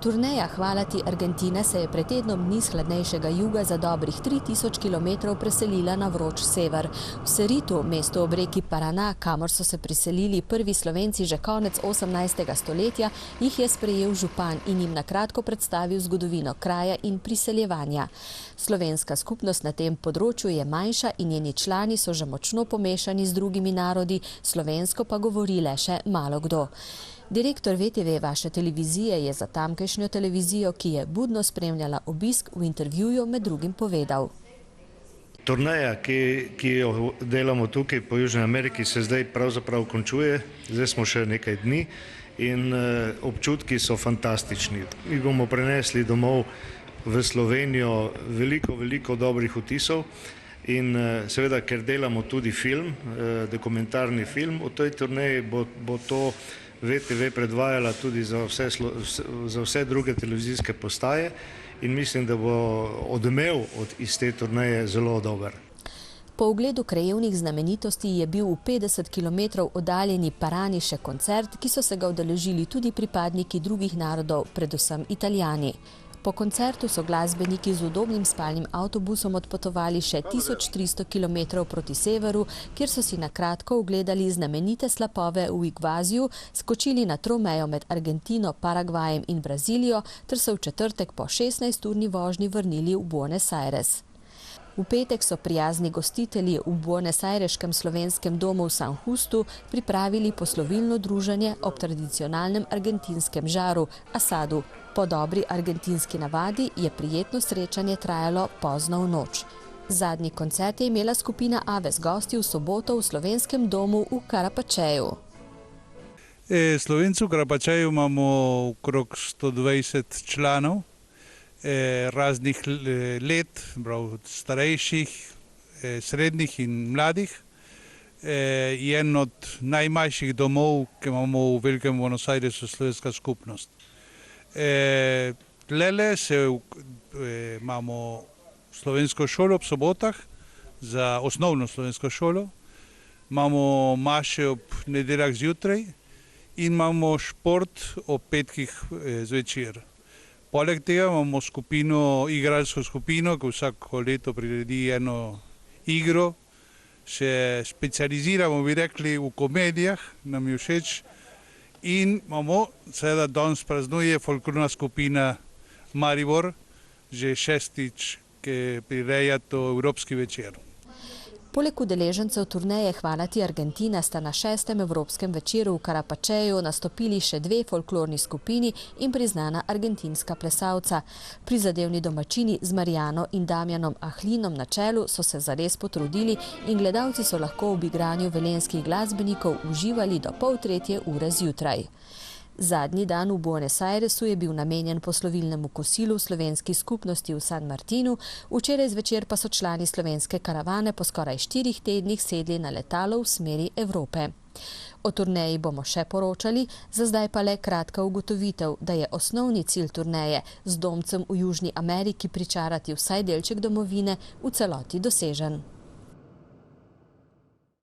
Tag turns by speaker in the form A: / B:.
A: Turneja Hvala ti Argentina se je pred tednom dni s hladnejšega juga za dobrih 3000 km preselila na vroč sever. V Seritu, mestu ob reki Paraná, kamor so se priselili prvi Slovenci že konec 18. stoletja, jih je sprejel župan in jim na kratko predstavil zgodovino kraja in priseljevanja. Slovenska skupnost na tem področju je manjša in njeni člani so že močno pomešani z drugimi narodi, slovensko pa govori le še malo kdo. Direktor VTV vaše televizije je za tamkajšnjo televizijo, ki je budno spremljala obisk, v intervjuju med drugim povedal.
B: Turneja, ki jo delamo tukaj po Južni Ameriki, se zdaj pravzaprav končuje. Zdaj smo še nekaj dni in občutki so fantastični. Mi bomo prenesli domov v Slovenijo veliko dobrih vtisov in seveda, ker delamo tudi film, dokumentarni film o tej turneji, bo to VTV predvajala tudi za vse druge televizijske postaje in mislim, da bo odmev iz te turneje zelo dober.
A: Po ogledu krajevnih znamenitosti je bil v 50 km oddaljeni Parani še koncert, ki so se ga udeležili tudi pripadniki drugih narodov, predvsem Italijani. Po koncertu so glasbeniki z udobnim spalnim avtobusom odpotovali še 1300 km proti severu, kjer so si na kratko ogledali znamenite slapove v Iguaziju, skočili na tromejo med Argentino, Paragvajem in Brazilijo ter se v četrtek po 16-urni vožnji vrnili v Buenos Aires. V petek so prijazni gostitelji v buenosajreškem slovenskem domu v San Justu pripravili poslovilno druženje ob tradicionalnem argentinskem žaru, asadu. Po dobri argentinski navadi je prijetno srečanje trajalo pozno v noč. Zadnji koncert je imela skupina Aves gosti v soboto v slovenskem domu v Carapaceu.
C: Slovenci v Carapaceu imamo okrog 120 članov. Raznih let, starejših, srednjih in mladih. Je en od najmanjših domov, ki imamo v Velikem Buenos Airesu, slovenska skupnost. Tlele imamo slovensko šolo ob sobotah, za osnovno slovensko šolo. Imamo maše ob nedeljah zjutraj in imamo šport ob petkih zvečer. Poleg tega imamo igralsko skupino, ki vsako leto priredi eno igro. Se specializiramo, bi rekli, v komedijah, nam je všeč. In imamo, seveda danes praznuje folklorna skupina Maribor, že šestič, ki prireja to evropski večer.
A: Poleg udeležencev turneje Hvala ti Argentina sta na 6. evropskem večeru v Carapaceju nastopili še dve folklorni skupini in priznana argentinska plesalca. Prizadevni domačini z Marijano in Damjanom Ahlinom na čelu so se zares potrudili in gledalci so lahko ob igranju velenskih glasbenikov uživali do 2:30 zjutraj. Zadnji dan v Buenos Airesu je bil namenjen poslovilnemu kosilu slovenski skupnosti v San Martinu, včeraj zvečer pa so člani slovenske karavane po skoraj 4 tednih sedli na letalo v smeri Evrope. O turneji bomo še poročali, za zdaj pa le kratka ugotovitev, da je osnovni cilj turneje z domcem v Južni Ameriki pričarati vsaj delček domovine v celoti dosežen.